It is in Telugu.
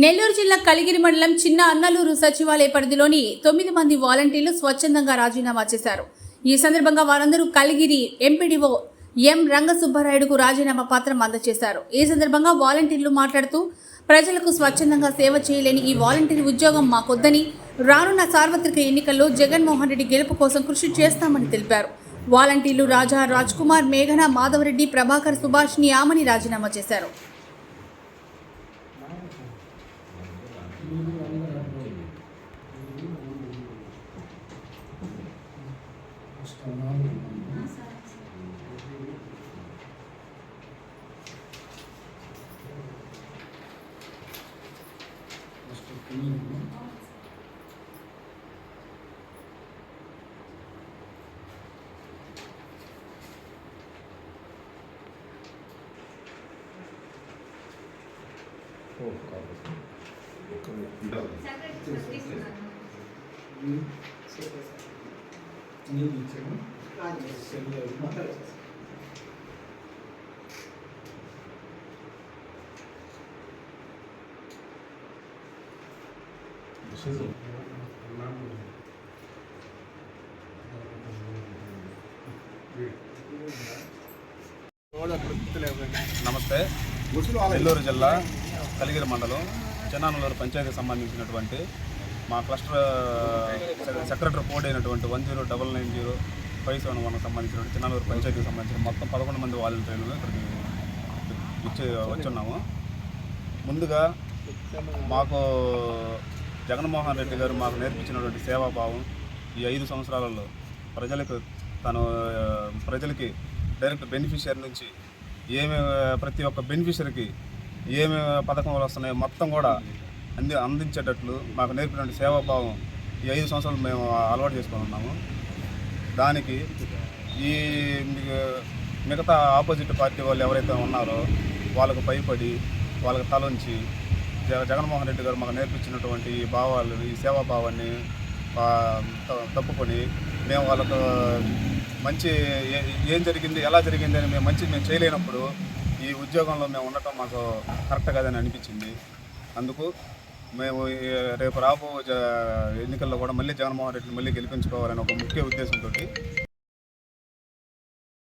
నెల్లూరు జిల్లా కలిగిరి మండలం చిన్న అన్నలూరు సచివాలయ పరిధిలోని 9 మంది వాలంటీర్లు స్వచ్ఛందంగా రాజీనామా చేశారు. ఈ సందర్భంగా వారందరూ కలిగిరి ఎంపీడీఓ ఎం రంగసుబ్బరాయుడుకు రాజీనామా పత్రం అందజేశారు. ఈ సందర్భంగా వాలంటీర్లు మాట్లాడుతూ ప్రజలకు స్వచ్ఛందంగా సేవ చేయలేని ఈ వాలంటీర్ ఉద్యోగం మాకొద్దని, రానున్న సార్వత్రిక ఎన్నికల్లో జగన్మోహన్ రెడ్డి గెలుపు కోసం కృషి చేస్తామని తెలిపారు. వాలంటీర్లు రాజా, రాజ్ కుమార్, మేఘన, మాధవరెడ్డి, ప్రభాకర్, సుభాష్ని ఆమని రాజీనామా చేశారు. నమస్తే. నెల్లూరు జిల్లా కలిగిరి మండలం చిన్నానల్లూరు పంచాయతీకి సంబంధించినటువంటి మా క్లస్టర్ సెక్రటరీ కోడ్ అయినటువంటి 10990571 సంబంధించినటువంటి చిన్నానల్లూరు పంచాయతీకి సంబంధించిన మొత్తం 11 మంది వాలంటీర్లు ఇక్కడికి వచ్చున్నాము. ముందుగా మాకు జగన్మోహన్ రెడ్డి గారు మాకు నేర్పించినటువంటి సేవాభావం ఈ 5 సంవత్సరాలలో ప్రజలకి డైరెక్ట్ బెనిఫిషియరీ నుంచి ప్రతి ఒక్క బెనిఫిషరీకి ఏమి పథకాలు వస్తున్నాయో మొత్తం కూడా అందించేటట్లు మాకు నేర్పినటువంటి సేవాభావం ఈ 5 సంవత్సరాలు మేము అలవాటు చేసుకొని ఉన్నాము. దానికి ఈ మిగతా ఆపోజిట్ పార్టీ వాళ్ళు ఎవరైతే ఉన్నారో వాళ్ళకు భయపడి వాళ్ళకి తలంచి జగన్మోహన్ రెడ్డి గారు మాకు నేర్పించినటువంటి ఈ భావాలు, ఈ సేవాభావాన్ని తప్పుకొని మేము వాళ్ళకు మంచి ఏం జరిగింది, ఎలా జరిగింది అని మేము చేయలేనప్పుడు ఈ ఉద్యోగంలో మేము ఉండటం మాకు కరెక్ట్ కాదని అనిపించింది. అందుకు మేము రేపు రాబో ఎన్నికల్లో కూడా మళ్ళీ జగన్మోహన్ రెడ్డిని మళ్ళీ గెలిపించుకోవాలని ఒక ముఖ్య ఉద్దేశంతో